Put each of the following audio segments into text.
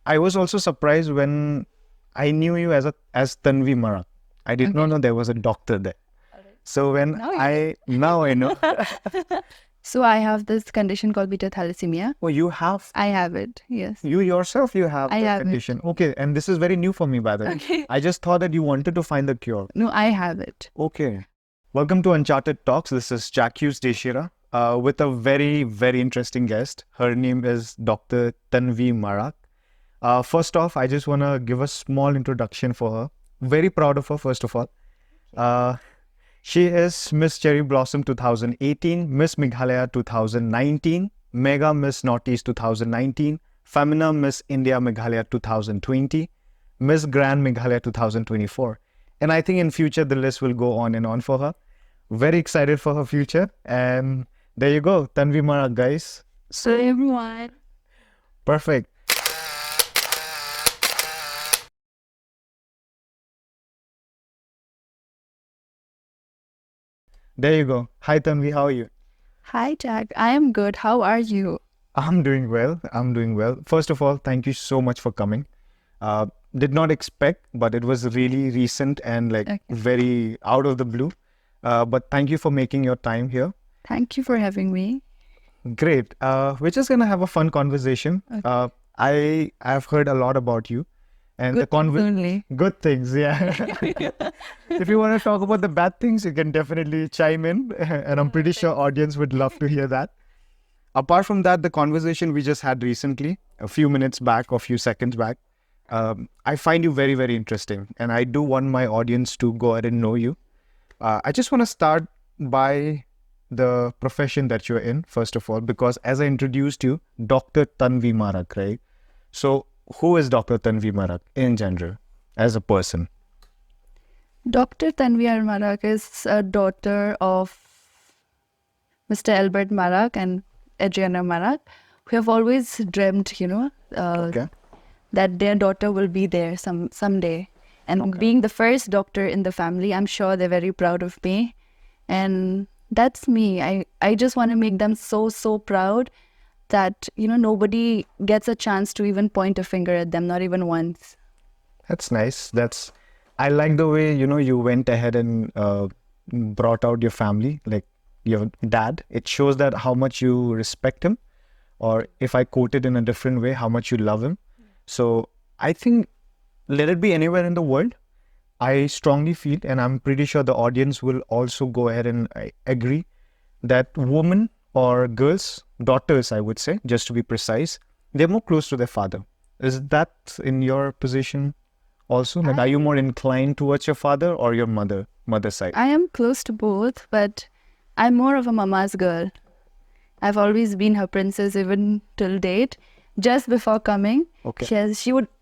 I was also surprised when I knew you as Tanvi Marak. I did not know there was a doctor there. So when now I know. So I have this condition called Beta-Thalasemmia. Oh, you have? I have it, yes. You yourself, you have I the have condition. Okay, and this is very new for me, by the way. Okay. I just thought that you wanted to find the cure. No, I have it. Okay. Welcome to Uncharted Talks. This is Jacques Deshira with a very, very interesting guest. Her name is Dr. Tanvi Marak. First off, I just want to give a small introduction for her. Very proud of her, first of all. She is Miss Cherry Blossom 2018, Miss Meghalaya 2019, Mega Miss Northeast 2019, Femina Miss India Meghalaya 2020, Miss Grand Meghalaya 2024. And I think in future, the list will go on and on for her. Very excited for her future. And there you go, Tanvi Marak, guys. So everyone. Perfect. There you go. Hi, Tanvi. How are you? Hi, Jack. I am good. How are you? I'm doing well. I'm doing well. First of all, thank you so much for coming. Did not expect, but it was really recent and very out of the blue. But thank you for making your time here. Thank you for having me. Great. We're just going to have a fun conversation. Okay. I've heard a lot about you. And good things only. Good things, yeah. If you want to talk about the bad things, you can definitely chime in. And I'm pretty sure audience would love to hear that. Apart from that, the conversation we just had recently, a few minutes back or a few seconds back, I find you very, very interesting. And I do want my audience to go ahead and know you. I just want to start by the profession that you're in, first of all, because as I introduced you, Dr. Tanvi Marak, right? So who is Dr. Tanvi Marak in general as a person? Dr. Tanvi Marak is a daughter of Mr. Albert Marak and Adriana Marak, who have always dreamt, that their daughter will be there someday. And being the first doctor in the family, I'm sure they're very proud of me. And that's me. I just want to make them so, so proud that, nobody gets a chance to even point a finger at them, not even once. That's nice. I like the way, you went ahead and brought out your family, like your dad. It shows that how much you respect him, or if I quote it in a different way, how much you love him. So I think, let it be anywhere in the world, I strongly feel, and I'm pretty sure the audience will also go ahead and agree, that women or girls, daughters, I would say, just to be precise, they're more close to their father. Is that in your position also? Like, are you more inclined towards your father or your mother side? I am close to both, but I'm more of a mama's girl. I've always been her princess even till date. Just before coming,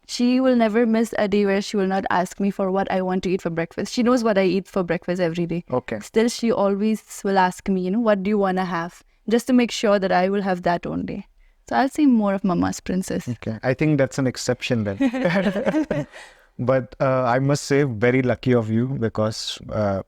she will never miss a day where she will not ask me for what I want to eat for breakfast. She knows what I eat for breakfast every day. Okay. Still, she always will ask me, what do you want to have? Just to make sure that I will have that only. So I'll say more of mama's princess. Okay. I think that's an exception then. But I must say, very lucky of you because, I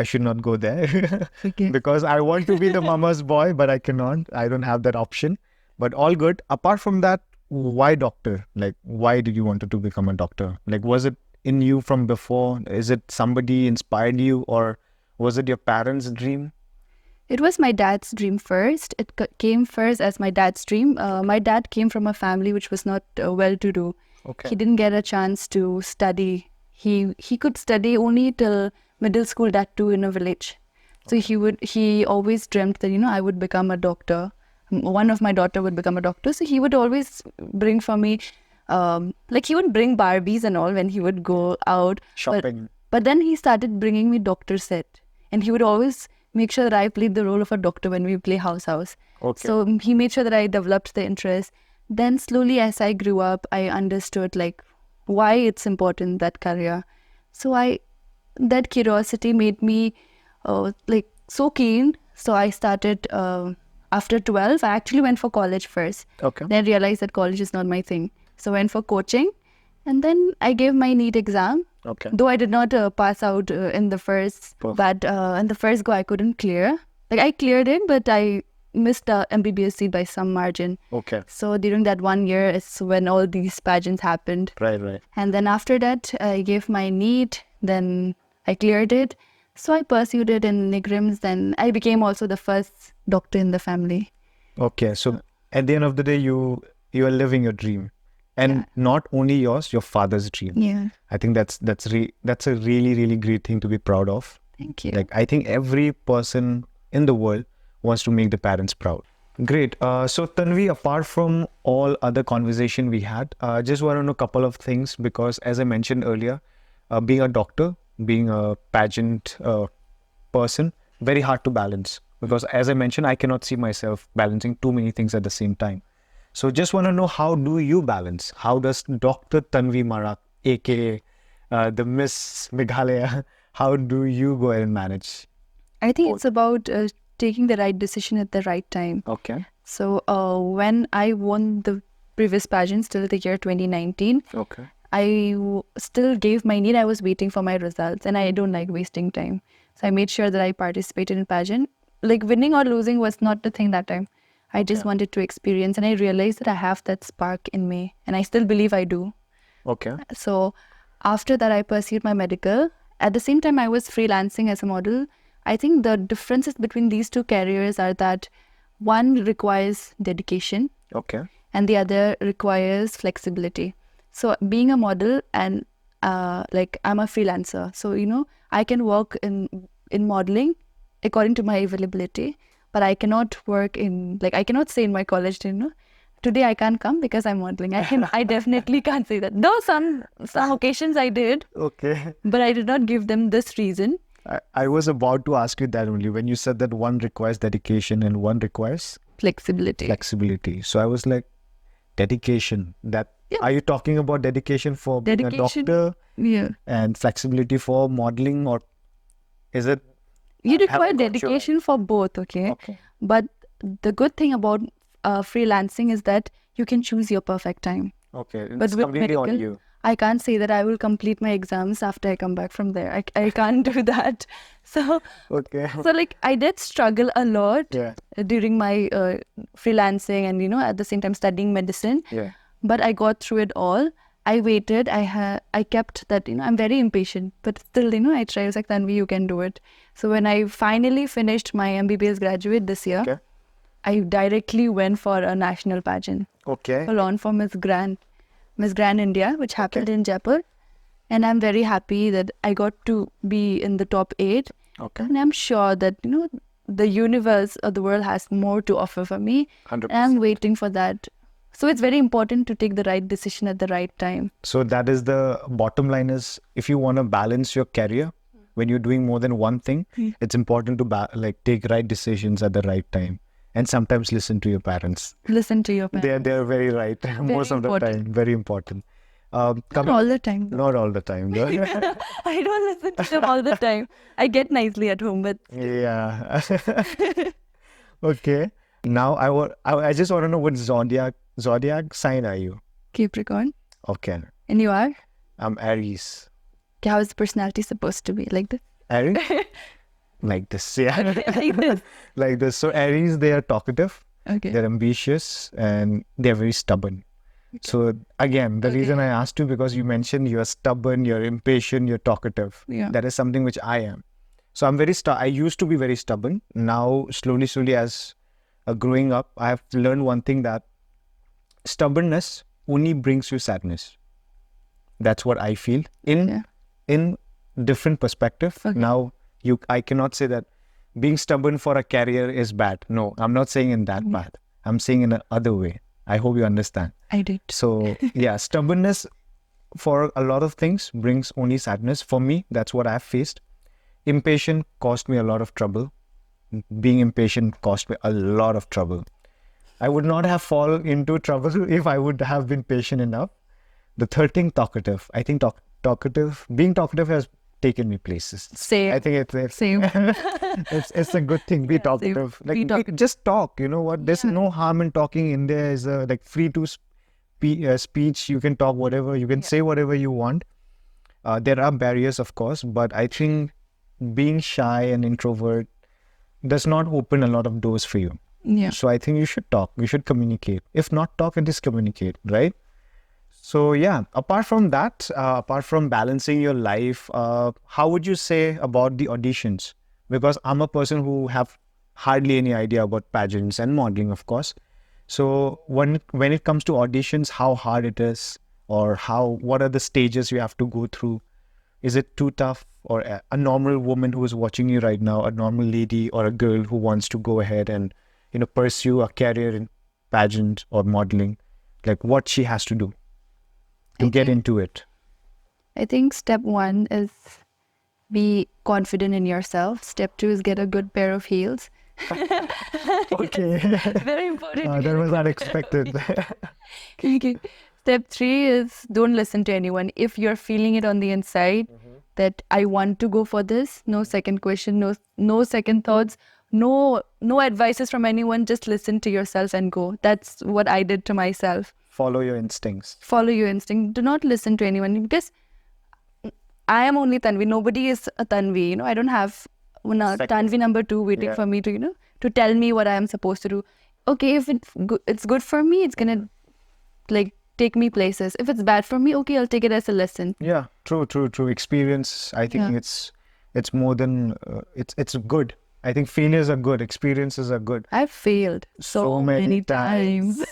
should not go there because I want to be the mama's boy, but I cannot. I don't have that option. But all good. Apart from that, why doctor? Like, why did you want to become a doctor? Like, was it in you from before? Is it somebody inspired you, or was it your parents' dream? It was my dad's dream first. It came first as my dad's dream. My dad came from a family which was not well-to-do. Okay. He didn't get a chance to study. He could study only till middle school, that too in a village. So he always dreamt that, I would become a doctor. One of my daughter would become a doctor. So he would always bring for me, he would bring Barbies and all when he would go out. Shopping. But then he started bringing me doctor set. And he would always make sure that I played the role of a doctor when we play house. Okay. So he made sure that I developed the interest. Then slowly as I grew up, I understood why it's important, that career. So that curiosity made me so keen. So I started after 12. I actually went for college first. Okay. Then realized that college is not my thing. So went for coaching. And then I gave my NEET exam. Okay. Though I did not pass out in the first, but in the first go I couldn't clear. I cleared it, but I missed the MBBS seat by some margin. Okay. So during that 1 year, it's when all these pageants happened. Right. And then after that, I gave my NEET, then I cleared it. So I pursued it in NIGRIMS, then I became also the first doctor in the family. Okay. So at the end of the day, you are living your dream, and Yeah. not only yours, your father's dream. Yeah, I think that's a really great thing to be proud of. thank you. Like, I think every person in the world wants to make the parents proud. Great. So Tanvi, apart from all other conversation we had, just want to know a couple of things, because as I mentioned earlier, being a doctor, being a pageant person, very hard to balance, because as I mentioned, I cannot see myself balancing too many things at the same time. So just want to know, how do you balance? How does Dr. Tanvi Marak, aka the Miss Meghalaya, how do you go ahead and manage? I think it's about taking the right decision at the right time. Okay. So when I won the previous pageants till the year 2019, Okay. I still gave my NEET. I was waiting for my results, and I don't like wasting time. So I made sure that I participated in pageant. Like, winning or losing was not the thing that time. I just wanted to experience, and I realized that I have that spark in me, and I still believe I do. Okay. So after that, I pursued my medical. At the same time, I was freelancing as a model. I think the differences between these two careers are that one requires dedication Okay. and the other requires flexibility. So being a model and like, I'm a freelancer, so I can work in modeling according to my availability, but I cannot work in, like, I cannot say in my college, today I can't come because I'm modeling. I definitely can't say that. Though some occasions I did, Okay. but I did not give them this reason. I was about to ask you that only, when you said that one requires dedication and one requires Flexibility. flexibility. So I was like, dedication. That Yeah. Are you talking about dedication for being a Dedication. doctor Yeah. and flexibility for modeling, or is it? You I require haven't got you right. dedication for both, okay? Okay. But the good thing about freelancing is that you can choose your perfect time. Okay. It's But with completely on medical, you. I can't say that I will complete my exams after I come back from there. I can't do that. So Okay. like, I did struggle a lot Yeah. during my freelancing and, at the same time studying medicine. Yeah. But I got through it all. I waited. I kept that, I'm very impatient, but still, I tried. I was like, Tanvi, you can do it. So when I finally finished my MBBS graduate this year, Okay. I directly went for a national pageant, Okay. full on for Miss Grand India, which happened in Jaipur. And I'm very happy that I got to be in the top 8. Okay. And I'm sure that, the universe or the world has more to offer for me. 100%. And I'm waiting for that. So it's very important to take the right decision at the right time. So that is the bottom line, is if you want to balance your career, when you're doing more than one thing, it's important to take right decisions at the right time, and sometimes listen to your parents. Listen to your parents. They're very right most of the important. time. Very important. Not all the time, though. Not all the time. though. I don't listen to them all the time. I get nicely at home, but Yeah. Okay. Now I just want to know, what zodiac sign are you? Capricorn. Okay. And you are? I'm Aries. How is the personality supposed to be? Like this? Aries? Like this, yeah. Like this. Like this. So Aries, they are talkative, Okay. they're ambitious, and they're very stubborn. So again, the reason I asked you, because you mentioned you're stubborn, you're impatient, you're talkative. Yeah. That is something which I am. So I'm I used to be very stubborn. Now, slowly, as growing up, I have learned one thing, that stubbornness only brings you sadness. That's what I feel in different perspective. Okay. Now, I cannot say that being stubborn for a career is bad. No, I'm not saying in that bad. I'm saying in another way. I hope you understand. I did. So yeah, stubbornness for a lot of things brings only sadness. For me, that's what I've faced. Impatient caused me a lot of trouble. Being impatient caused me a lot of trouble. I would not have fallen into trouble if I would have been patient enough. The third thing, talkative. I think being talkative has taken me places. Same. I think it's Same. it's a good thing. Be talkative. Same. Be talkative. Just talk. You know what? There's no harm in talking. India is free to speech. You can talk whatever. You can say whatever you want. There are barriers, of course, but I think being shy and introvert does not open a lot of doors for you. Yeah. So I think you should talk. You should communicate. If not talk, at least communicate, right? So yeah, apart from that, apart from balancing your life, how would you say about the auditions? Because I'm a person who have hardly any idea about pageants and modeling, of course. So when it comes to auditions, how hard it is, or what are the stages you have to go through? Is it too tough? Or a normal woman who is watching you right now, a normal lady or a girl who wants to go ahead and pursue a career in pageant or modeling, like what she has to do to get into it? I think step 1 is be confident in yourself. Step 2 is get a good pair of heels. Okay. Very important. That was unexpected. Okay. Step 3 is don't listen to anyone. If you're feeling it on the inside that I want to go for this, no second question, no second thoughts, no advices from anyone. Just listen to yourself and go. That's what I did to myself. Follow your instincts. Follow your instinct. Do not listen to anyone, because I am only Tanvi. Nobody is a Tanvi. I don't have Tanvi number 2 waiting for me to to tell me what I am supposed to do. Okay, if it's good for me, it's gonna take me places. If it's bad for me, okay, I'll take it as a lesson. Yeah, true. Experience, I think it's more than it's good. I think failures are good. Experiences are good. I've failed so many times.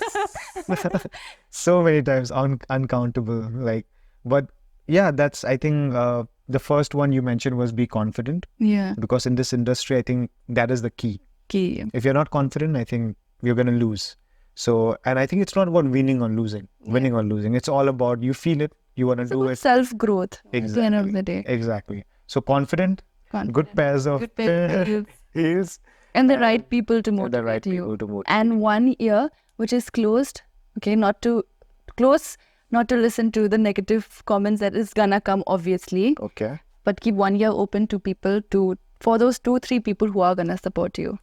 So many times, uncountable. But yeah, that's, I think the first one you mentioned was be confident. Yeah. Because in this industry, I think that is the key. If you're not confident, I think you're going to lose. So, and I think it's not about winning or losing. It's all about, you feel it, you want to do it. Self-growth. Exactly. At the end of the day. Exactly. So confident. Good pairs of heels. And the right people to motivate you. And 1 ear which is closed, okay, not to listen to the negative comments that is gonna come, obviously. Okay. But keep 1 ear open to people, for those 2-3 people who are gonna support you.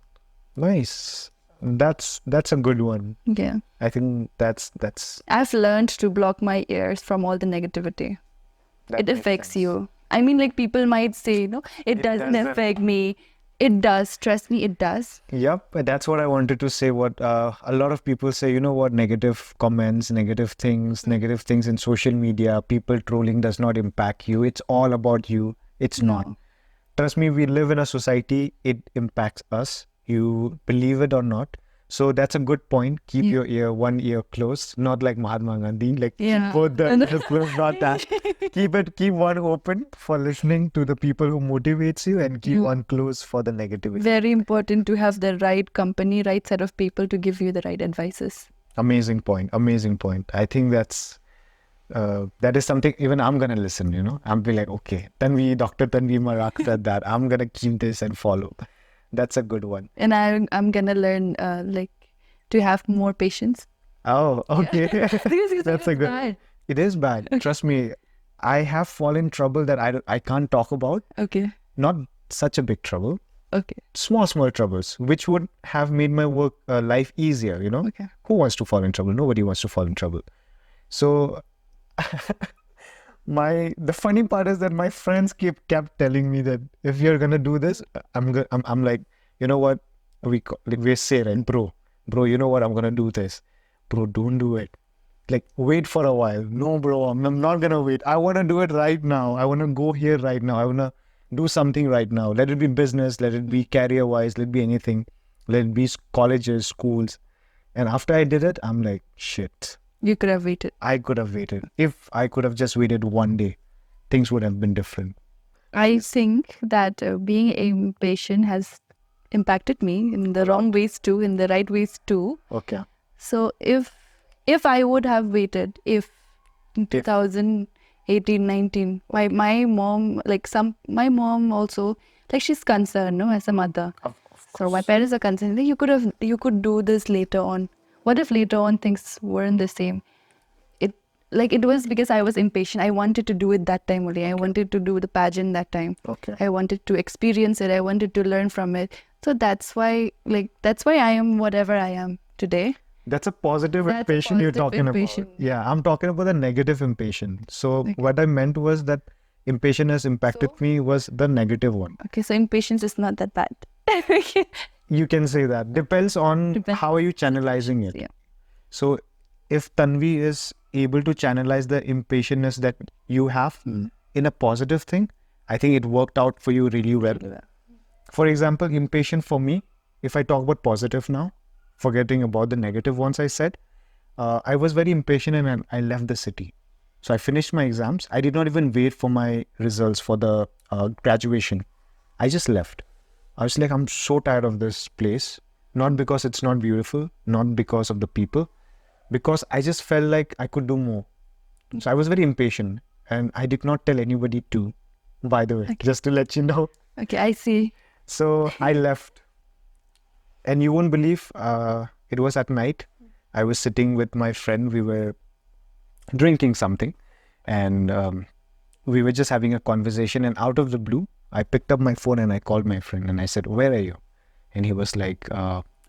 Nice. That's a good one. Yeah. I think that's I've learned to block my ears from all the negativity. It affects sense. you. I mean, people might say, it doesn't affect me. It does. Trust me, it does. Yep, that's what I wanted to say. What a lot of people say, negative comments, negative things in social media, people trolling does not impact you. It's all about you. It's not. Trust me, we live in a society, it impacts us. You believe it or not. So that's a good point. Keep your 1 ear closed, not like Mahatma Gandhi, both the ears closed, not that. Keep one open for listening to the people who motivates you, and keep one closed for the negativity. Very important to have the right company, right set of people to give you the right advices. Amazing point. I think that is something even I'm going to listen, I'm be like, okay, Dr. Tanvi Marak said that. I'm going to keep this and follow. That's a good one. And I'm going to learn to have more patience. Oh, okay. That's a good. Bad. It is bad. Okay. Trust me. I have fallen in trouble that I can't talk about. Okay. Not such a big trouble. Okay. Small troubles, which would have made my life easier, Okay. Who wants to fall in trouble? Nobody wants to fall in trouble. So the funny part is that my friends kept telling me that if you're gonna do this, I'm like, you know what? We say, right, bro, you know what? I'm gonna do this. Bro, don't do it. Wait for a while. No, bro, I'm not gonna wait. I wanna do it right now. I wanna go here right now. I wanna do something right now. Let it be business, let it be career-wise, let it be anything. Let it be colleges, schools. And after I did it, I'm like, shit. You could have waited. I could have waited. If I could have just waited 1 day, things would have been different. I think that being impatient has impacted me in the wrong ways too, in the right ways too. Okay. So if I would have waited, in 2018, 19, my mom, my mom also, she's concerned, as a mother. So my parents are concerned. You could do this later on. What if later on things weren't the same? It was because I was impatient. I wanted to do it that time only. I wanted to do the pageant that time. Okay. I wanted to experience it. I wanted to learn from it. So that's why I am whatever I am today. That's a positive impatient you're talking about. Yeah, I'm talking about the negative impatient. So what I meant was that impatient has impacted me was the negative one. Okay, so impatience is not that bad. You can say that. Depends on how are you channelizing it. Yeah. So if Tanvi is able to channelize the impatientness that you have in a positive thing, I think it worked out for you really well. For example, impatient for me, if I talk about positive now, forgetting about the negative ones I said, I was very impatient and I left the city. So I finished my exams. I did not even wait for my results for the graduation. I just left. I was like, I'm so tired of this place. Not because it's not beautiful, not because of the people, because I just felt like I could do more. So I was very impatient and I did not tell anybody to, by the way, just to let you know. Okay, I see. So I left. And you won't believe, it was at night. I was sitting with my friend. We were drinking something and we were just having a conversation. And out of the blue, I picked up my phone and I called my friend and I said, where are you? And he was like,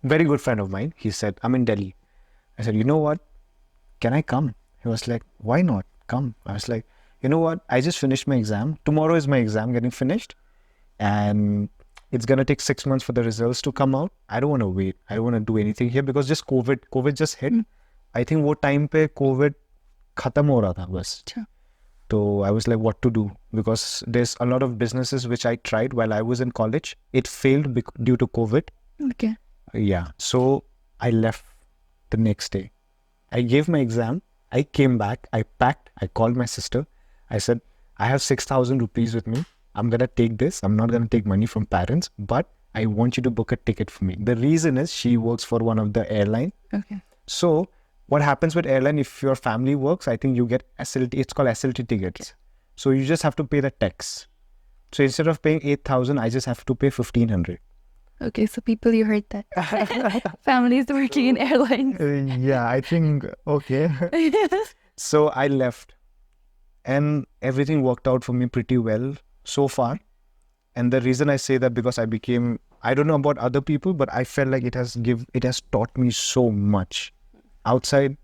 very good friend of mine. He said, I'm in Delhi. I said, you know what? Can I come? He was like, why not? Come. I was like, you know what? I just finished my exam. Tomorrow is my exam getting finished. And it's going to take 6 months for the results to come out. I don't want to wait. I don't want to do anything here because just COVID just hit. I think वो time पे COVID खत्म हो रहा था बस. So I was like, what to do? Because there's a lot of businesses which I tried while I was in college. It failed due to COVID. Okay. Yeah. So I left the next day. I gave my exam. I came back. I packed. I called my sister. I said, I have 6,000 rupees with me. I'm going to take this. I'm not going to take money from parents, but I want you to book a ticket for me. The reason is she works for one of the airline. Okay. So what happens with airline, if your family works, I think you get SLT, it's called SLT tickets. So you just have to pay the tax. So instead of paying 8,000, I just have to pay 1,500. Okay, so people, you heard that. Families working in airlines. Yeah, I think, okay. So I left and everything worked out for me pretty well so far. And the reason I say that because I don't know about other people, but I felt like it has taught me so much. Outside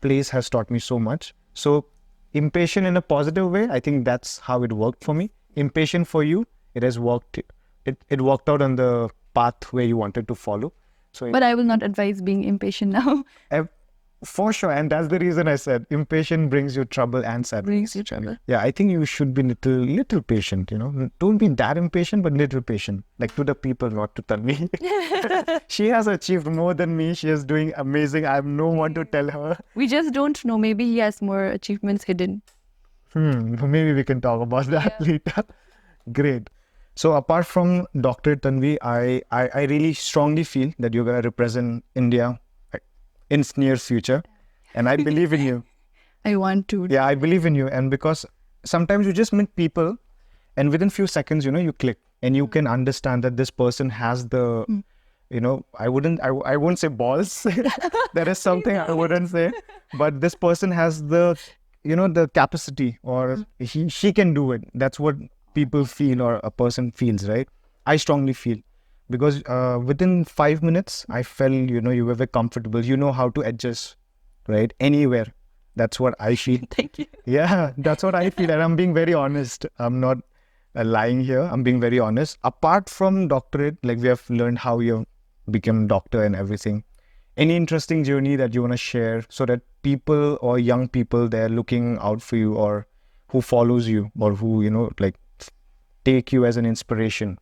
place has taught me so much. So impatient in a positive way, I think that's how it worked for me. Impatient for you, it has worked. It worked out on the path where you wanted to follow. So, but I will not advise being impatient now. For sure, and that's the reason I said impatient brings you trouble and sadness. Brings you trouble. Yeah, I think you should be little patient. You know, don't be that impatient, but little patient. Like to the people, not to Tanvi. She has achieved more than me. She is doing amazing. I have no one to tell her. We just don't know. Maybe he has more achievements hidden. Maybe we can talk about that later. Great. So apart from Dr. Tanvi, I really strongly feel that you're gonna represent India in near future, and I believe in you. I want to. Yeah, I believe in you, and because sometimes you just meet people, and within few seconds, you click, and you can understand that this person has the, I won't say balls. That is something I wouldn't say, but this person has the, the capacity, or she can do it. That's what people feel, or a person feels, right? I strongly feel. Because within 5 minutes, I felt, you were very comfortable. You know how to adjust, right? Anywhere. That's what I feel. Thank you. Yeah, that's what I feel. And I'm being very honest. I'm not lying here. I'm being very honest. Apart from doctorate, like we have learned how you become doctor and everything. Any interesting journey that you want to share so that people or young people, they're looking out for you, or who follows you, or who, take you as an inspiration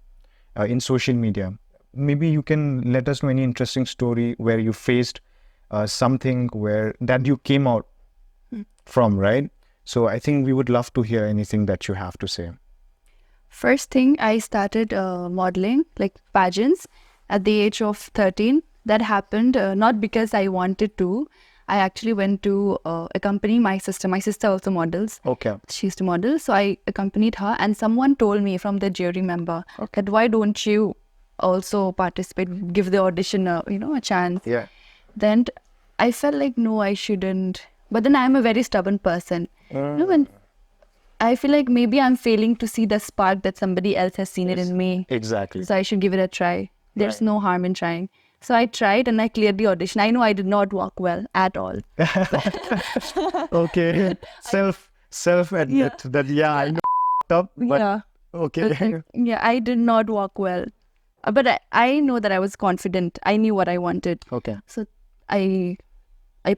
in social media. Maybe you can let us know any interesting story where you faced something that you came out from, right? So I think we would love to hear anything that you have to say. First thing, I started modeling, like pageants, at the age of 13. That happened not because I wanted to. I actually went to accompany my sister. My sister also models. Okay. She used to model. So I accompanied her, and someone told me from the jury member that why don't you also participate, give the audition a chance. Yeah. Then I felt like, no, I shouldn't. But then I'm a very stubborn person. When I feel like maybe I'm failing to see the spark that somebody else has seen it in me. Exactly. So I should give it a try. There's no harm in trying. So I tried and I cleared the audition. I know I did not walk well at all. Okay. Self-admit that, I know up, but okay. I did not walk well. But I know that I was confident. I knew what I wanted. Okay. So I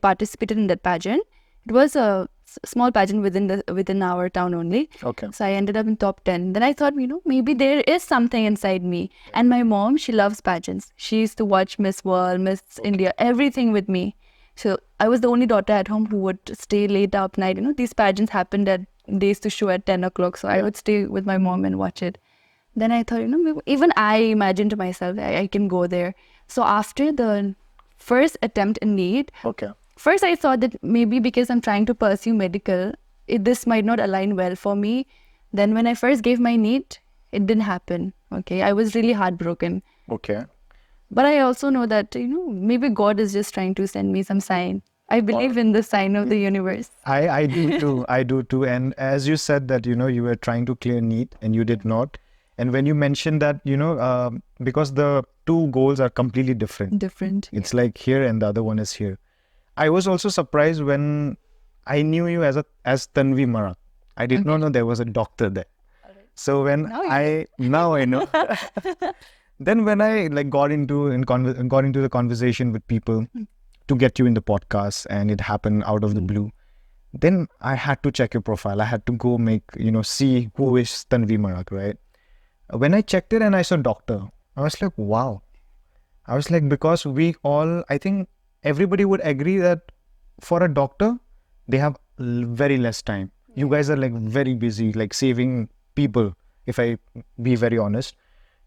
participated in that pageant. It was a small pageant within our town only. Okay. So I ended up in top 10. Then I thought, maybe there is something inside me. And my mom, she loves pageants. She used to watch Miss World, Miss India, everything with me. So I was the only daughter at home who would stay late up night. These pageants happened they used to show at 10 o'clock. So I would stay with my mom and watch it. Then I thought, maybe, even I imagined to myself, I can go there. So after the first attempt in NEET, Okay. first I thought that maybe because I'm trying to pursue medical, this might not align well for me. Then when I first gave my NEET, it didn't happen. Okay, I was really heartbroken. Okay. But I also know that, maybe God is just trying to send me some sign. I believe in the sign of the universe. I do too. I do too. And as you said that, you were trying to clear NEET and you did not. And when you mentioned that, because the two goals are completely different. It's like here and the other one is here. I was also surprised when I knew you as Tanvi Marak. I did not know there was a doctor there. So when now I know. Then when I got into the conversation with people to get you in the podcast, and it happened out of the blue, then I had to check your profile. I had to go see who is Tanvi Marak, right? When I checked it and I saw doctor, I was like, wow. I was like, because I think everybody would agree that for a doctor, they have very less time. You guys are very busy, saving people, if I be very honest.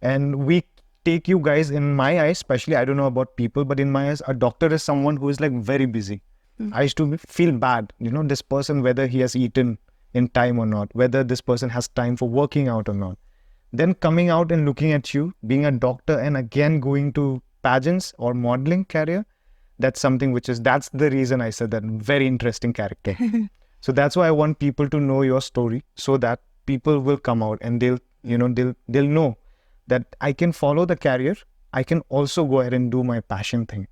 And we take you guys, in my eyes, especially, I don't know about people, but in my eyes, a doctor is someone who is very busy. I used to feel bad, this person, whether he has eaten in time or not, whether this person has time for working out or not. Then coming out and looking at you, being a doctor, and again going to pageants or modeling career, that's something that's the reason I said that very interesting character. So that's why I want people to know your story, so that people will come out and they'll know that I can follow the career. I can also go ahead and do my passion thing.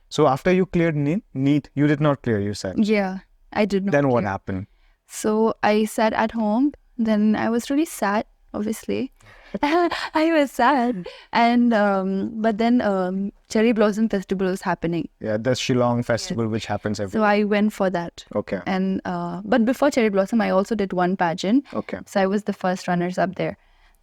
So after you cleared NEET, you did not clear, you said. Yeah, I did not. Then what happened? So I sat at home. Then I was really sad, obviously. I was sad. And but then Cherry Blossom Festival was happening. Yeah, the Shillong festival, which happens every So I went for that. Okay. And but before Cherry Blossom, I also did one pageant. Okay. So I was the first runners up there.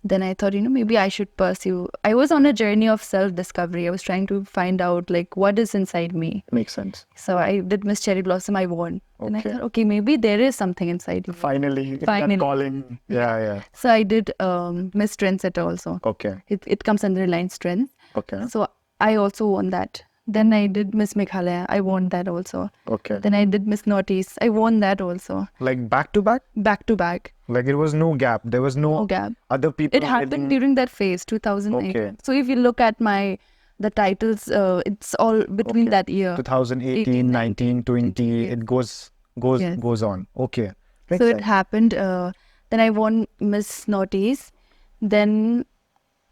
Then I thought, maybe I should pursue. I was on a journey of self-discovery. I was trying to find out what is inside me. Makes sense. So I did Miss Cherry Blossom. I won. Okay. And I thought, okay, maybe there is something inside me. Finally. That calling. Yeah. So I did Miss Trendsetter also. Okay. It comes under line strength. Okay. So I also won that. Then I did Miss Meghalaya. I won that also. Okay. Then I did Miss Northeast. I won that also. Back to back? Back to back. It was no gap. There was no gap. Other people. It happened during that phase, 2008. Okay. So if you look at the titles, it's all between that year. 2018, 19, 20. It goes on. Okay. Makes So sense. it happened. Then I won Miss Northeast. Then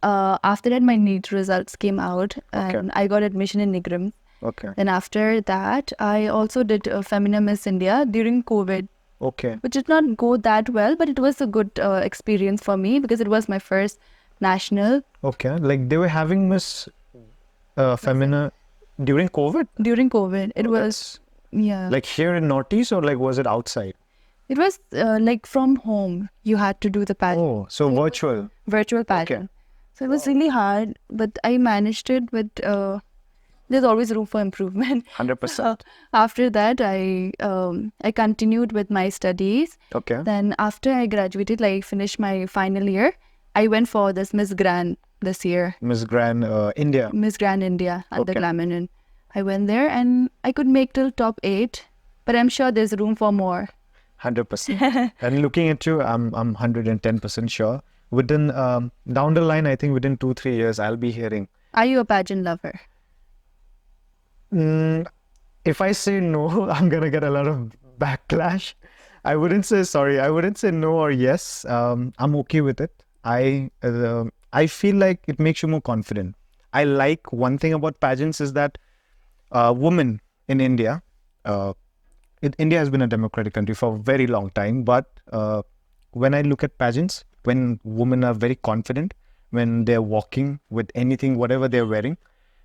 after that, my NEET results came out, and I got admission in Nigrim. Okay. Then after that, I also did Femina Miss India during COVID. Okay. Which did not go that well, but it was a good experience for me because it was my first national. Okay. They were having Miss Femina during COVID? During COVID. It was, yeah. Here in Northeast, or was it outside? It was from home. You had to do the pageant. Oh, so virtual. Virtual pageant. Okay. So it was really hard, but I managed it with... there's always room for improvement. 100%. So after that, I continued with my studies. Okay. Then after I graduated, finished my final year, I went for this Miss Grand this year. Miss Grand India. Miss Grand India at the Okay. Glamour. I went there and I could make till top 8, but I'm sure there's room for more. 100%. And looking at you, I'm 110% sure. Within down the line, I think within 2-3 years, I'll be hearing. Are you a pageant lover? If I say no, I'm gonna get a lot of backlash. I wouldn't say sorry. I wouldn't say no or yes. I'm okay with it. I feel like it makes you more confident. I like one thing about pageants is that women in India, India has been a democratic country for a very long time. But when I look at pageants, when women are very confident, when they're walking with anything, whatever they're wearing,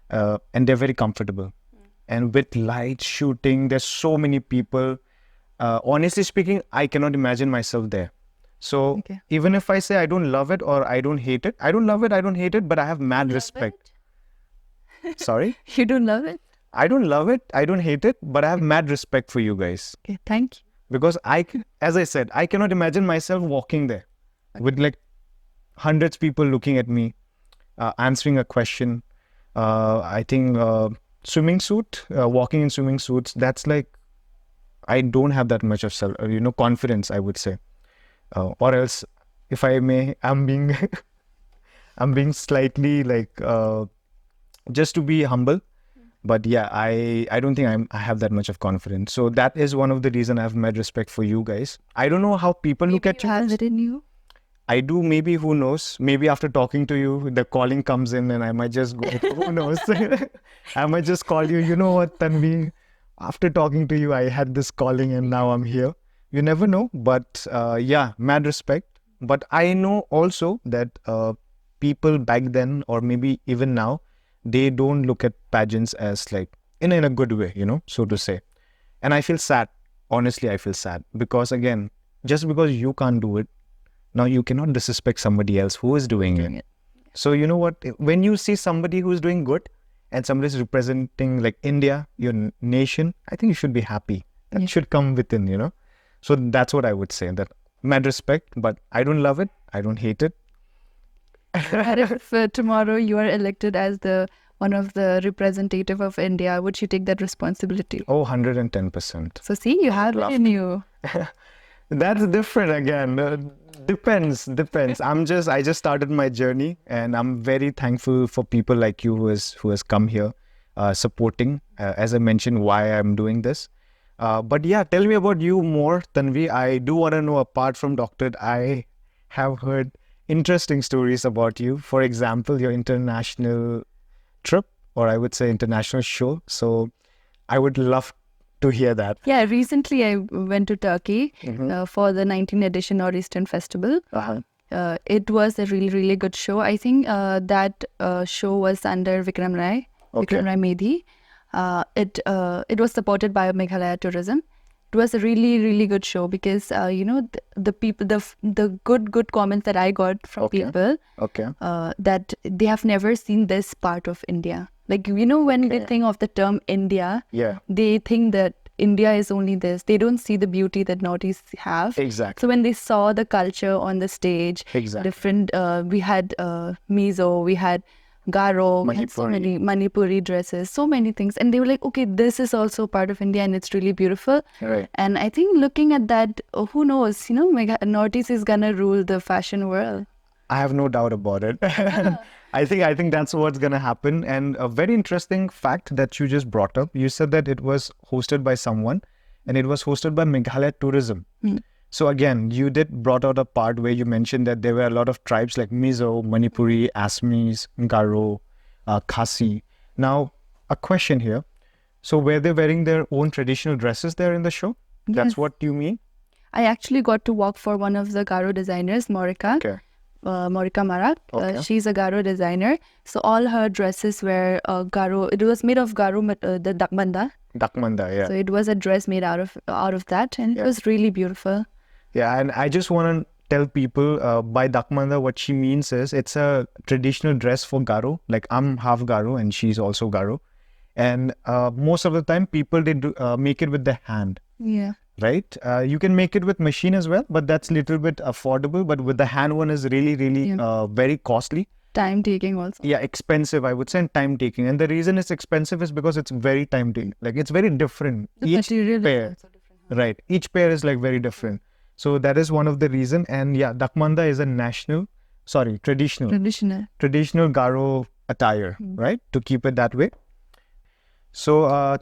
and they're very comfortable. And with light shooting, there's so many people. Honestly speaking, I cannot imagine myself there. So even if I say I don't love it or I don't hate it, I don't love it, I don't hate it, but I have mad respect. Sorry? You don't love it? I don't love it, I don't hate it, but I have mad respect for you guys. Okay, thank you. Because as I said, I cannot imagine myself walking there with like hundreds of people looking at me, answering a question. I think swimming suit, walking in swimming suits, that's like, I don't have that much of confidence, I would say. Or else, if I may, I'm being I'm being slightly like just to be humble. But yeah, I don't think I have that much of confidence. So that is one of the reasons I have mad respect for you guys. I don't know how people look at you. Has it in you? I do, maybe, who knows? Maybe after talking to you, the calling comes in and I might just go, who knows? I might just call you, you know what, Tanvi? After talking to you, I had this calling and now I'm here. You never know, but yeah, mad respect. But I know also that people back then, or maybe even now, they don't look at pageants as like, in a good way, so to say. And I feel sad. Honestly, I feel sad. Because again, just because you can't do it, now you cannot disrespect somebody else who is doing it. So you know what? When you see somebody who's doing good and somebody is representing like India, your nation, I think you should be happy. That should come within, So that's what I would say. That mad respect, but I don't love it. I don't hate it. And if tomorrow you are elected as one of the representative of India, would you take that responsibility? Oh, 110%. So see, you have it in you. That's different again. Depends. I just started my journey, and I'm very thankful for people like you who has come here, supporting. As I mentioned, why I'm doing this. But yeah, tell me about you more, Tanvi. I do want to know. Apart from Doctor, I have heard interesting stories about you. For example, your international trip, or I would say international show. So I would love to hear that. Yeah, recently I went to Turkey for the 19th edition Northeastern Festival. It was a really, really good show. I think that show was under Vikram Rai Medhi. It was supported by Meghalaya Tourism. It was a really, really good show because the people, the good comments that I got from people that they have never seen this part of India. Like, when they think of the term India, they think that India is only this. They don't see the beauty that Northeast have. Exactly. So when they saw the culture on the stage, different, we had Mizo, we had Garo, we had so many Manipuri dresses, so many things. And they were like, okay, this is also part of India and it's really beautiful. Right. And I think looking at that, who knows, Northeast is going to rule the fashion world. I have no doubt about it. I think that's what's going to happen. And a very interesting fact that you just brought up, you said that it was hosted by someone and it was hosted by Meghalaya Tourism. So again, you did brought out a part where you mentioned that there were a lot of tribes like Mizo, Manipuri, Assamese, Garo, Khasi. Now, a question here. So were they wearing their own traditional dresses there in the show? Yes. That's what you mean? I actually got to work for one of the Garo designers, Morika. Morika Marak. She's a Garo designer. So all her dresses were Garo. It was made of Garo, the Dakmanda. Dakmanda, yeah. So it was a dress made out of that, and it was really beautiful. Yeah, and I just want to tell people by Dakmanda, what she means is it's a traditional dress for Garo. Like, I'm half Garo and she's also Garo. And most of the time, people, they do make it with their hand. Yeah. Right? You can make it with machine as well, but that's a little bit affordable. But with the hand one is really, really very costly. Time taking also. Yeah, expensive, I would say, and time taking. And the reason it's expensive is because it's very time taking. Like, it's very different. The each material pair, is also different. Right. Each pair is like very different. So that is one of the reason. And yeah, Dakmanda is a traditional Garo attire, right? To keep it that way. So,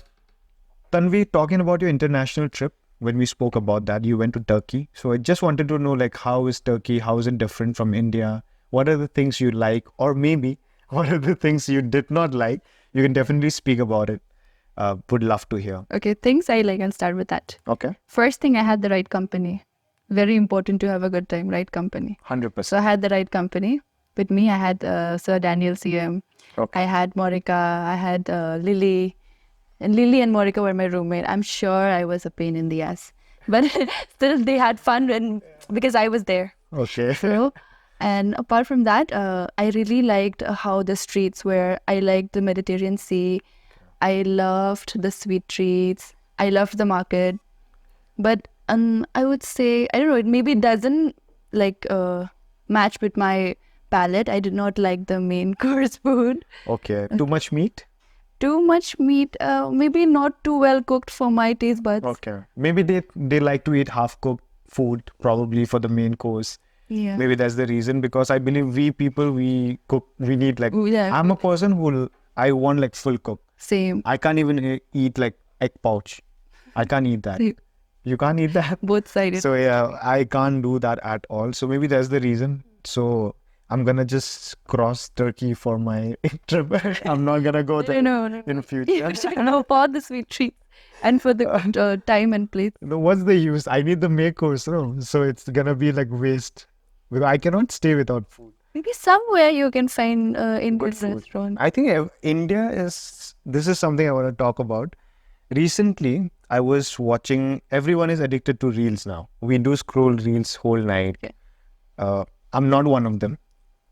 Tanvi, talking about your international trip, when we spoke about that, you went to Turkey. So I just wanted to know, like, how is Turkey? How is it different from India? What are the things you like? Or maybe what are the things you did not like? You can definitely speak about it. Would love to hear. Okay, things I like, and start with that. Okay. First thing, I had the right company. Very important to have a good time, right company. 100%. So I had the right company. with me. I had Sir Daniel CM. Okay. I had Morika. I had Lily. And Lily and Morika were my roommate. I'm sure I was a pain in the ass. But still, they had fun because I was there. Okay. So, and apart from that, I really liked how the streets were. I liked the Mediterranean Sea. I loved the sweet treats. I loved the market. But I would say, I don't know, maybe it doesn't like match with my palate. I did not like the main course food. Okay. Too much meat? Too much meat, maybe not too well cooked for my taste buds. Okay. Maybe they like to eat half-cooked food, probably for the main course. Yeah. Maybe that's the reason, because I believe we cook, we need like, Yeah. I'm a person I want like full cook. Same. I can't even eat like egg pouch. I can't eat that. Same. You can't eat that? Both sided. So yeah, I can't do that at all. So maybe that's the reason. So I'm gonna just cross Turkey for my trip. I'm not gonna go there No. in future. No, for the sweet treats and for the time and place. No, what's the use? I need the main course, no? So it's gonna be like waste. Because I cannot stay without food. Maybe somewhere you can find Indian Good food. restaurant. I think India is. This is something I want to talk about. Recently, I was watching. Everyone is addicted to reels now. We do scroll reels whole night. Okay. I'm not one of them.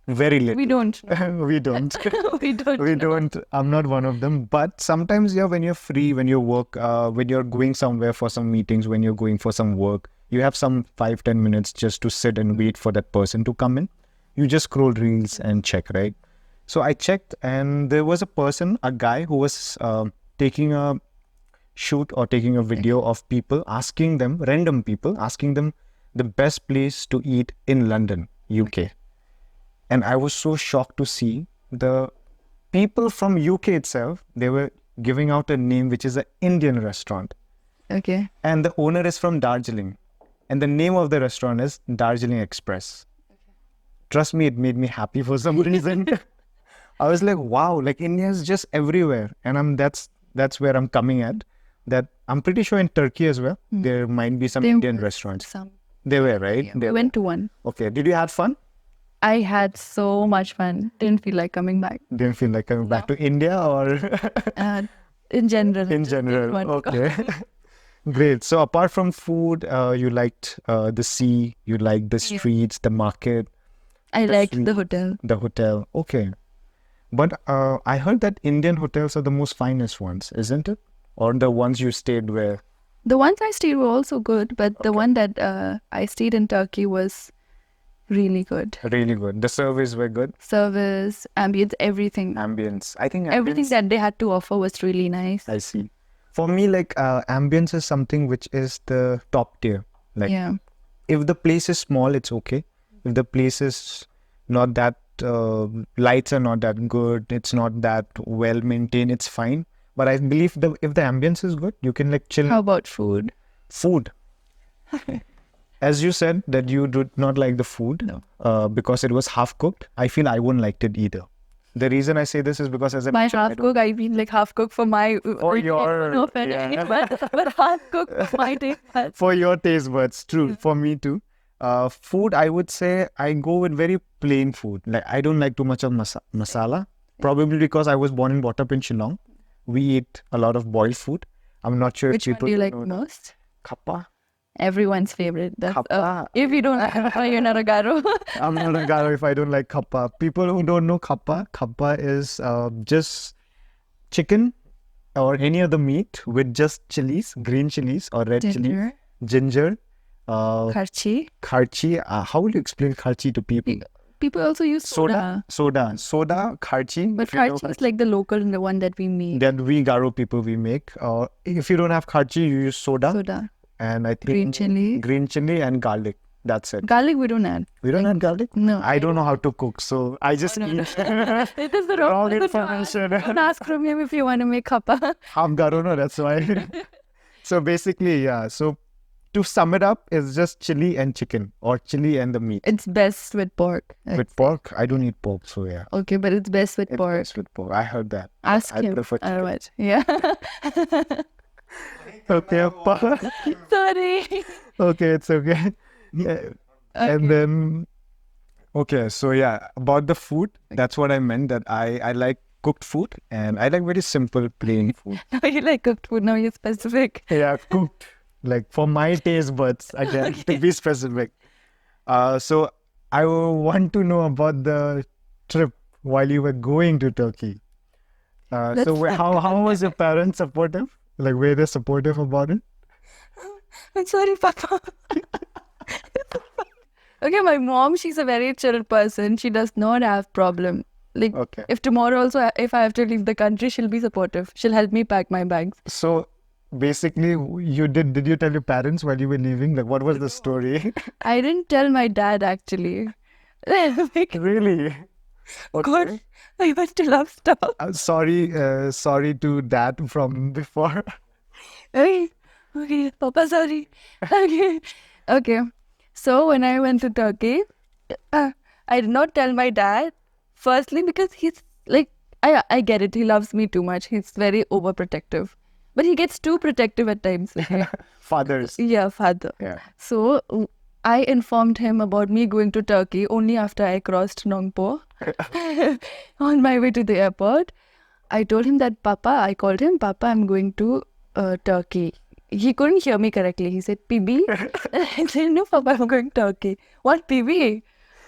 Very little. We don't. We don't. We don't. We don't. I'm not one of them. But sometimes, yeah, when you're free, when you work, when you're going somewhere for some meetings, when you're going for some work, you have some 5-10 minutes just to sit and wait for that person to come in. You just scroll reels and check, right? So I checked, and there was a guy who was taking a shoot or taking a video of people, asking them, random people, asking them the best place to eat in London, UK. And I was so shocked to see the people from UK itself, they were giving out a name which is an Indian restaurant. Okay. And the owner is from Darjeeling. And the name of the restaurant is Darjeeling Express. Trust me, it made me happy for some reason. I was like, wow, like India is just everywhere. And that's where I'm coming at. That I'm pretty sure in Turkey as well, there might be some Indian restaurants. They were, right? Yeah, we went to one. Okay. Did you have fun? I had so much fun. Didn't feel like coming back. Didn't feel like coming back to India or? In general. In general. Okay. Great. So apart from food, you liked the sea, you liked the streets, the market. I liked the hotel. The hotel. Okay. But I heard that Indian hotels are the most finest ones, isn't it? Or the ones you stayed where? The ones I stayed were also good, but the one that I stayed in Turkey was really good. Really good. The service were good. Service, ambience, everything. Ambience. I think Everything that they had to offer was really nice. I see. For me, like ambience is something which is the top tier. Like if the place is small, it's okay. If the place is not that, lights are not that good, it's not that well maintained, it's fine. But I believe if the ambience is good, you can like chill. How about food? Food. As you said that you did not like the food because it was half cooked. I feel I wouldn't liked it either. The reason I say this is because as my half cook, I mean like half cook for my for your no offense, but half cook for my taste buds. For your taste buds, true. For me too. Food, I would say I go with very plain food. Like I don't like too much of masala. Probably because I was born and brought up in Shillong. We eat a lot of boiled food. I'm not sure Which if one people do you like know most? Kapa. Everyone's favorite. That's, Kapa. if you don't like Kapa, you're not a Garo. I'm not a Garo if I don't like Kapa. People who don't know Kapa is just chicken or any other meat with just chilies, green chilies or red chilies, ginger, Kharchi. How will you explain kharchi to people? People also use soda. Soda, kharchi. But kharchi is like the local, the one that we make. That we Garo people we make. If you don't have kharchi, you use soda. And I think green chili and garlic. That's it. Garlic we don't add. We don't add garlic? No. I don't know how to cook, so I just eat. It is the wrong information. Don't ask from him if you want to make Kapa. I'm Garo, no, that's why. So basically, yeah. So to sum it up, it's just chili and chicken or chili and the meat. It's best with pork. With pork? I don't eat pork, so yeah. Okay, but it's best with pork. Best with pork. I heard that. Ask him. I prefer chicken. Otherwise, yeah. Okay, sorry. Okay, it's okay. And then Okay, so yeah, about the food, that's what I meant. That I like cooked food, and I like very simple, plain food. Now you like cooked food. Now you're specific. Yeah, cooked like for my taste buds. Again, to be specific. So I want to know about the trip while you were going to Turkey. How was your parents supportive? Like, were they supportive about it? I'm sorry, Papa. Okay, my mom, she's a very chill person. She does not have problem. Like, Okay. if tomorrow also, if I have to leave the country, she'll be supportive. She'll help me pack my bags. So basically, did you tell your parents while you were leaving? Like, what was the story? I didn't tell my dad, actually. Like, Really? God, I went to love stuff. Sorry to dad from before. Okay, Papa, sorry. Okay. So when I went to Turkey, I did not tell my dad. Firstly, because he's like, I get it. He loves me too much. He's very overprotective. But he gets too protective at times. Fathers. Yeah, father. Yeah. So I informed him about me going to Turkey only after I crossed Nongpo on my way to the airport. I told him that I called him, Papa, I'm going to Turkey. He couldn't hear me correctly. He said, PB? I said, no, Papa, I'm going to Turkey. What, PB?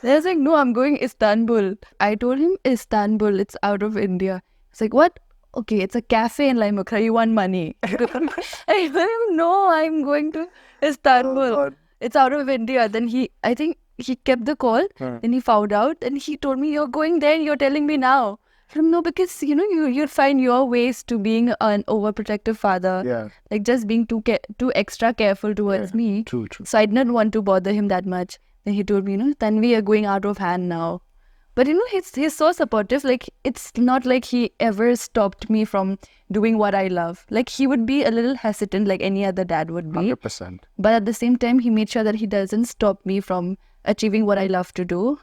I was like, no, I'm going Istanbul. I told him, Istanbul, it's out of India. He's like, what? Okay, it's a cafe in Laimukra. You want money? I told him, no, I'm going to Istanbul. God. It's out of India. Then I think he kept the call. Then he found out. And he told me, you're going there and you're telling me now. I said, no, because, you'll find your ways to being an overprotective father. Yeah. Like just being too extra careful towards me. True. So I didn't want to bother him that much. Then he told me, Tanvi, you're going out of hand now. But he's so supportive. Like it's not like he ever stopped me from doing what I love. Like he would be a little hesitant like any other dad would be. 100%. But at the same time, he made sure that he doesn't stop me from achieving what I love to do.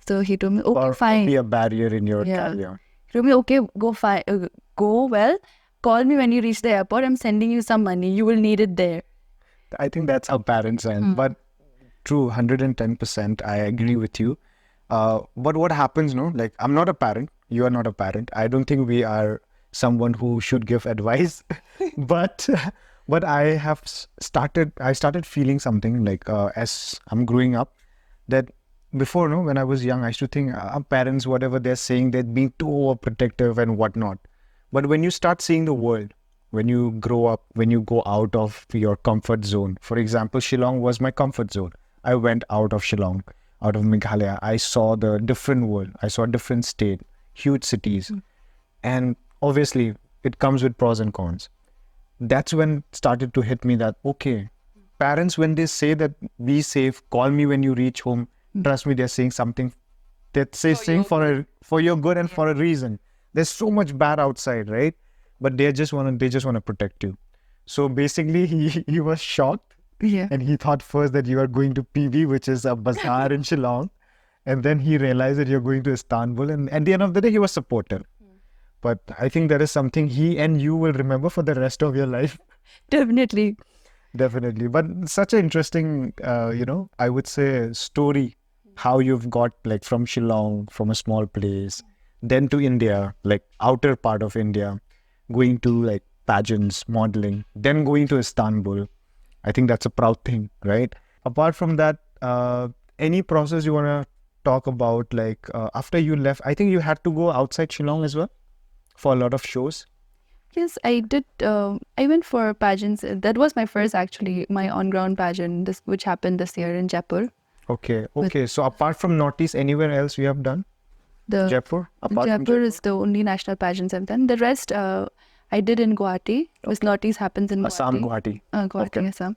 So he told me, okay, Or fine. be a barrier in your Yeah. career. He told me, okay, go fine, go well. Call me when you reach the airport. I'm sending you some money. You will need it there. I think that's how parents end. But true, 110%. I agree with you. But what happens, like I'm not a parent. You are not a parent. I don't think we are someone who should give advice. but I started feeling something like as I'm growing up that before, when I was young, I used to think our parents, whatever they're saying, they're being too overprotective and whatnot. But when you start seeing the world, when you grow up, when you go out of your comfort zone, for example, Shillong was my comfort zone. I went out of Shillong, out of Meghalaya. I saw the different world. I saw a different state, huge cities. And obviously, it comes with pros and cons. That's when it started to hit me that, okay, parents, when they say that be safe, call me when you reach home, trust me, they're saying something. They're saying for your good and for a reason. There's so much bad outside, right? But they just want to protect you. So basically, he was shocked. Yeah. And he thought first that you are going to PB, which is a bazaar in Shillong. And then he realized that you're going to Istanbul. And at the end of the day, he was supportive. But I think that is something he and you will remember for the rest of your life. Definitely. Definitely. But such an interesting, I would say story, how you've got like from Shillong, from a small place, then to India, like outer part of India, going to like pageants, modeling, then going to Istanbul. I think that's a proud thing, right? Apart from that, any process you want to talk about, like after you left, I think you had to go outside Shillong as well for a lot of shows. Yes, I did. I went for pageants. That was my first, actually, my on-ground pageant, which happened this year in Jaipur. Okay. So apart from Northeast, anywhere else you have done? Jaipur? Jaipur is the only national pageants I've done. The rest, I did in Guwahati. Because Northeast happens in Assam, Guwahati. Guwahati. Guwahati, Assam.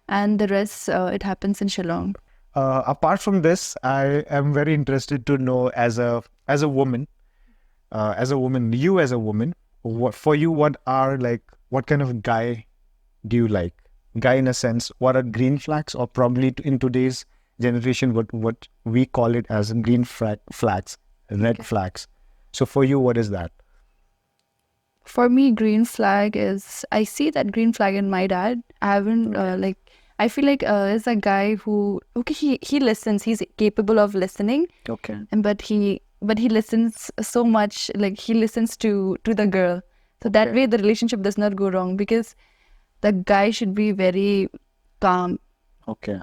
And the rest, it happens in Shillong. Apart from this, I am very interested to know as a woman, you as a woman, what kind of guy do you like? Guy in a sense, what are green flags, or probably in today's generation, what we call it as green flags, red flags. So for you, what is that? For me, green flag is, I see that green flag in my dad. I haven't, I I feel like is a guy who he listens. He's capable of listening, Okay. and but he listens so much. Like he listens to the girl, so that Okay. way the relationship does not go wrong, because the guy should be very calm. Okay.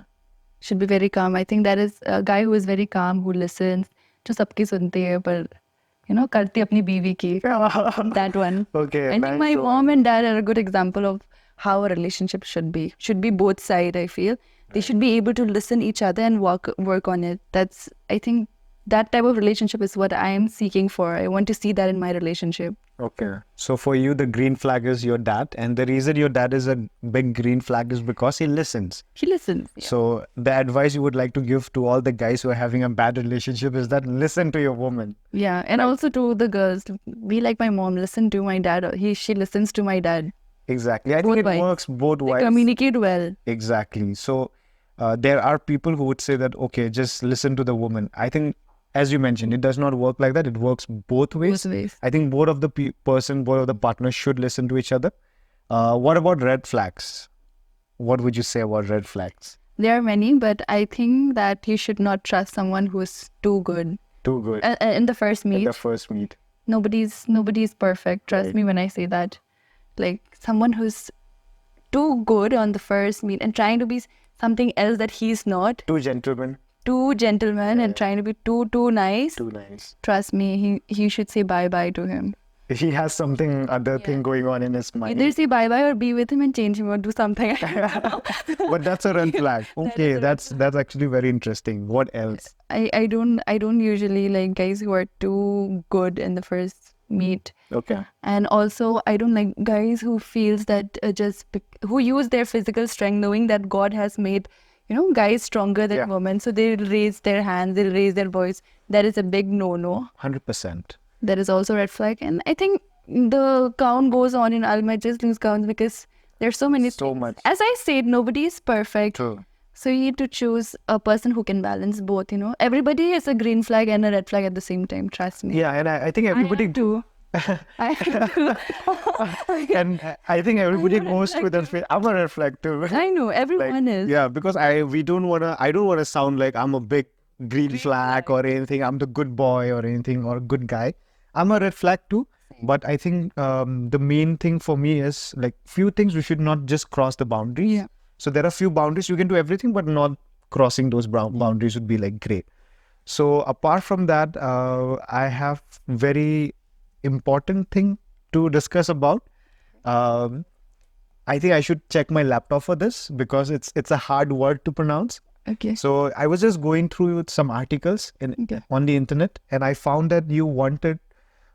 Should be very calm. I think that is a guy who is very calm, who listens. जो सबकी सुनती है पर करती अपनी बीवी की. That one. Okay. I think nice my one. mom and dad are a good example of how a relationship should be. Should be both sides, I feel. They should be able to listen each other and work on it. That's, I think, that type of relationship is what I am seeking for. I want to see that in my relationship. Okay. So for you, the green flag is your dad. And the reason your dad is a big green flag is because he listens. He listens. Yeah. So the advice you would like to give to all the guys who are having a bad relationship is that listen to your woman. Yeah, and also to the girls, be like my mom. Listen to my dad. She listens to my dad. Exactly. I think Both it ways. works both They ways. communicate well. Exactly. So there are people who would say that, okay, just listen to the woman. I think, as you mentioned, it does not work like that. It works both ways. Both ways. I think both of the both of the partners should listen to each other. What about red flags? What would you say about red flags? There are many, but I think that you should not trust someone who is too good. Too good. In the first In meet, the first meet. nobody's perfect. Trust Right. me when I say that. Like someone who's too good on the first meet and trying to be something else that he's not. Two gentlemen. Too gentleman and trying to be too nice. Too nice. Trust me, he should say bye to him. He has something other thing going on in his mind. Either say bye or be with him and change him or do something. But that's a red flag. Okay, that's actually very interesting. What else? I don't usually like guys who are too good in the first meet. Okay. And also I don't like guys who feels that who use their physical strength, knowing that God has made guys stronger than Yeah. women, so they'll raise their hands, they'll raise their voice. That is a big no. 100%. That is also a red flag. And I think the count goes on and I might just lose counts because there's so many So things. much. As I said, nobody is perfect. True. So you need to choose a person who can balance both, Everybody is a green flag and a red flag at the same time, trust me. Yeah, and I think I everybody am too. I am too. and I think everybody goes through that phase. I'm a red flag too. I know, everyone is. Yeah, because I don't wanna sound like I'm a big green flag or anything. I'm the good boy or anything or good guy. I'm a red flag too. But I think the main thing for me is like few things we should not just cross the boundaries. Yeah. So there are few boundaries you can do everything, but not crossing those boundaries would be like great. So apart from that, I have very important thing to discuss about. I think I should check my laptop for this because it's a hard word to pronounce. Okay. So I was just going through some articles Okay. on the internet, and I found that you wanted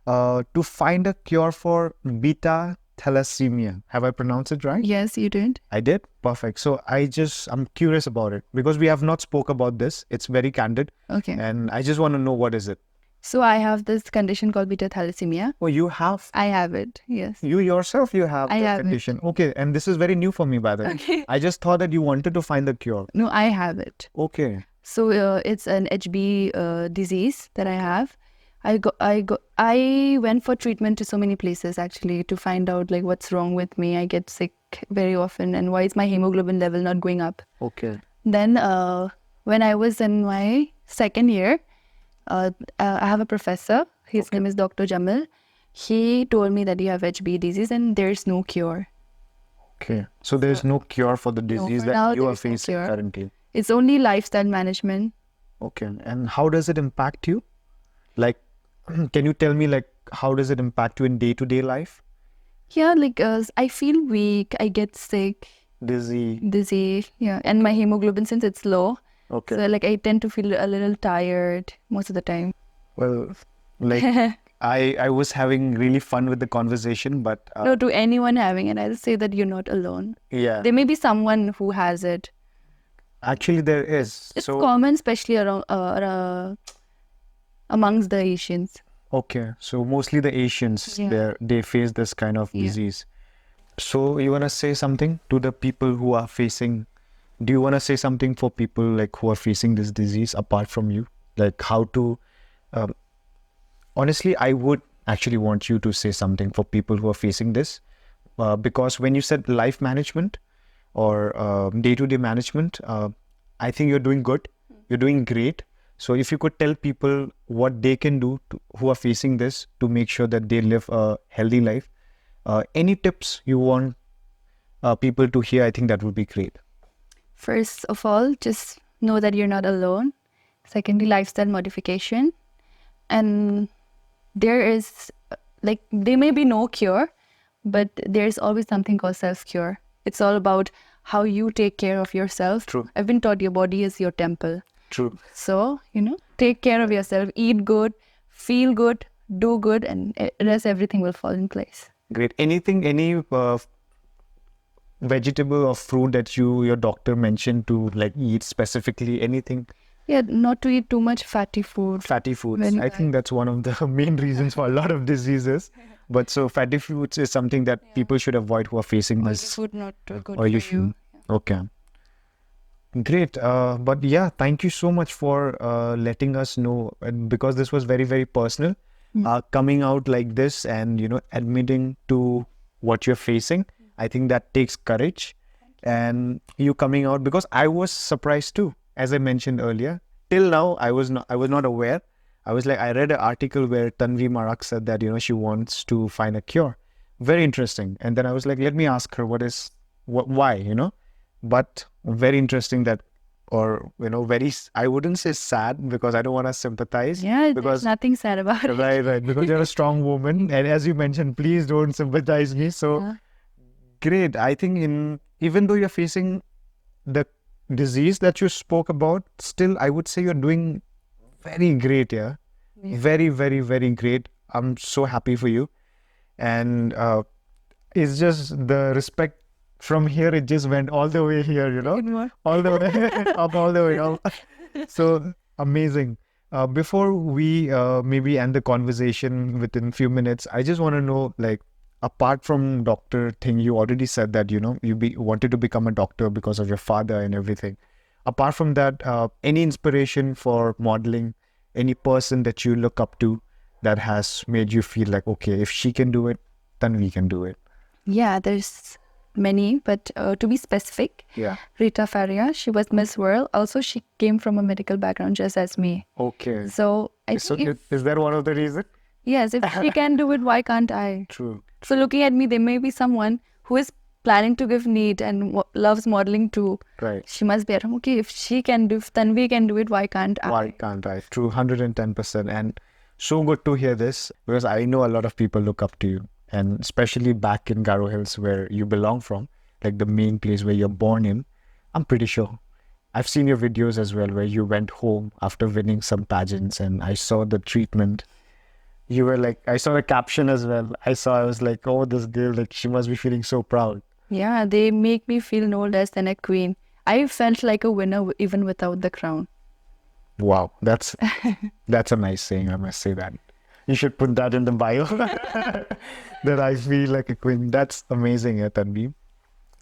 to find a cure for Beta-Thalassemia. Have I pronounced it right? Yes, you did. I did? Perfect. So I'm curious about it because we have not spoke about this. It's very candid, Okay. and I just want to know what is it. So I have this condition called Beta-Thalassemia. Oh, you have? I have it. Yes. You yourself, you have I the have it. condition. Okay, and this is very new for me, by the way. Okay. I just thought that you wanted to find the cure. No, I have it. Okay. So it's an HB disease that I have. I went for treatment to so many places actually to find out like what's wrong with me. I get sick very often, and why is my hemoglobin level not going up? Okay. Then when I was in my second year, I have a professor. His name is Dr. Jamal. He told me that you have HB disease and there's no cure. Okay. So there's no cure for the disease for now that you are there's no facing cure. currently. It's only lifestyle management. Okay. And how does it impact you? Like, can you tell me like how does it impact you in day-to-day life? Yeah, like I feel weak. I get sick, Dizzy. dizzy. Yeah, and my hemoglobin, since it's low, Okay. so like I tend to feel a little tired most of the time. Well, like I was having really fun with the conversation, but No, to anyone having it, I'll say that you're not alone. yeah, There may be someone who has it. actually there is. It's So common, especially around amongst the Asians. okay, so mostly the Asians, Yeah. they face this kind of Yeah. disease. So you wanna say something to the people who are facing? Do you wanna say something for people like who are facing this disease apart from you? Like how to? Honestly, I would actually want you to say something for people who are facing this, because when you said life management, or day-to-day management, I think you're doing good. You're doing great. So if you could tell people what they can do who are facing this to make sure that they live a healthy life, any tips you want people to hear, I think that would be great. First of all, just know that you're not alone. Secondly, lifestyle modification. And there is, there may be no cure, but there's always something called self-cure. It's all about how you take care of yourself. True. I've been taught your body is your temple. True. So, take care of yourself, eat good, feel good, do good, and rest, everything will fall in place. Great. Anything, any vegetable or fruit that your doctor mentioned to eat specifically, anything? Yeah, not to eat too much fatty food. Fatty foods. I think that's one of the main reasons for a lot of diseases. But so fatty foods is something that people should avoid who are facing this. Food not too good Oily for you. Okay. Great. But yeah, thank you so much for letting us know, because this was very, very personal. Coming out like this and, admitting to what you're facing, I think that takes courage. And you coming out, because I was surprised too, as I mentioned earlier. Till now, I was not aware. I read an article where Tanvi Marak said that, she wants to find a cure. Very interesting. And then I was like, let me ask her why. But very interesting that, or, I wouldn't say sad, because I don't want to sympathize. Yeah, because there's nothing sad about it. Right. Because you're a strong woman. And as you mentioned, please don't sympathize me. So great. I think even though you're facing the disease that you spoke about, still, I would say you're doing very great. Yeah. Very, very, very great. I'm so happy for you. And it's just the respect from here, it just went all the way here, all the way up, all the way up. So amazing. Before we maybe end the conversation within a few minutes, I just want to know, apart from doctor thing, you already said that, you wanted to become a doctor because of your father and everything. Apart from that, any inspiration for modeling, any person that you look up to that has made you feel like, okay, if she can do it, then we can do it? Yeah, there's many, but to be specific, Rita Faria, she was Miss World. Also, she came from a medical background just as me. Okay. So I think is that one of the reasons? Yes, if she can do it, why can't I? True. So looking at me, there may be someone who is planning to give NEET and loves modeling too. Right. She must be at home. Okay, if she can do, if Tanvi can do it, why can't I? Why can't I? True, 110%. And so good to hear this, because I know a lot of people look up to you. And especially back in Garo Hills, where you belong from, like the main place where you're born in, I'm pretty sure. I've seen your videos as well, where you went home after winning some pageants, and I saw the treatment. You were like, I saw the caption as well. I was like, oh, this girl, she must be feeling so proud. Yeah, they make me feel no less than a queen. I felt like a winner even without the crown. Wow, that's a nice saying, I must say that. You should put that in the bio. That I feel like a queen. That's amazing, Tanvi.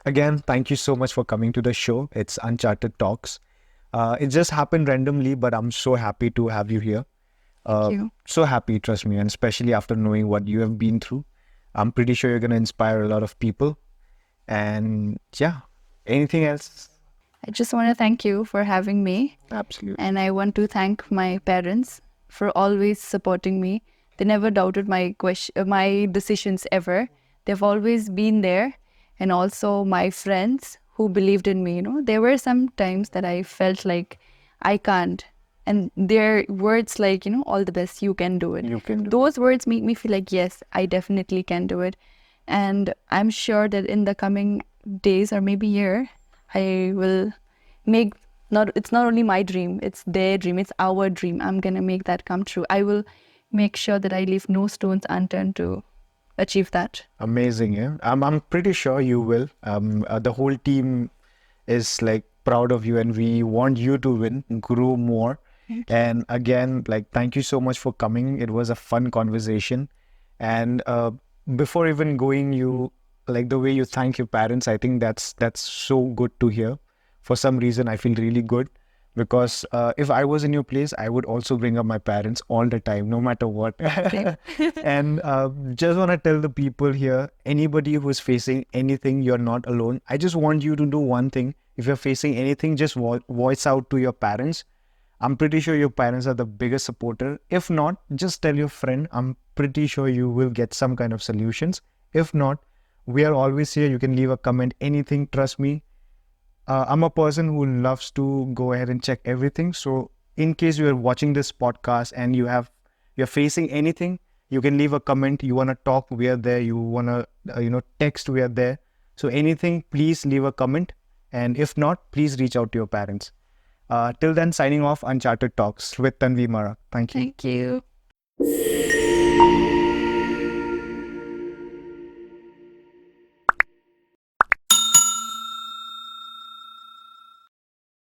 Again, thank you so much for coming to the show. It's Uncharted Talks. It just happened randomly, but I'm so happy to have you here. Thank you. So happy, trust me, and especially after knowing what you have been through. I'm pretty sure you're going to inspire a lot of people. And yeah, anything else? I just want to thank you for having me. Absolutely. And I want to thank my parents for always supporting me. They never doubted my decisions ever. They've always been there. And also my friends who believed in me. There were some times that I felt like I can't. And their words like, all the best, you can do it. Those words make me feel like, yes, I definitely can do it. And I'm sure that in the coming days or maybe year, I will make, it's not only my dream, it's their dream, it's our dream. I'm going to make that come true. I will make sure that I leave no stones unturned to achieve that. Amazing, yeah. I'm pretty sure you will. The whole team is proud of you, and we want you to win, grow more. And again, thank you so much for coming. It was a fun conversation. And before even going, you the way you thank your parents, I think that's so good to hear. For some reason, I feel really good. Because if I was in your place, I would also bring up my parents all the time, no matter what. And just want to tell the people here, anybody who is facing anything, you're not alone. I just want you to do one thing. If you're facing anything, just voice out to your parents. I'm pretty sure your parents are the biggest supporter. If not, just tell your friend. I'm pretty sure you will get some kind of solutions. If not, we are always here. You can leave a comment, anything, trust me. I'm a person who loves to go ahead and check everything. So in case you are watching this podcast and you're facing anything, you can leave a comment. You want to talk, we are there. You want to text, we are there. So anything, please leave a comment. And if not, please reach out to your parents. Till then, signing off, Uncharted Talks with Tanvi Marak. Thank you. Thank you.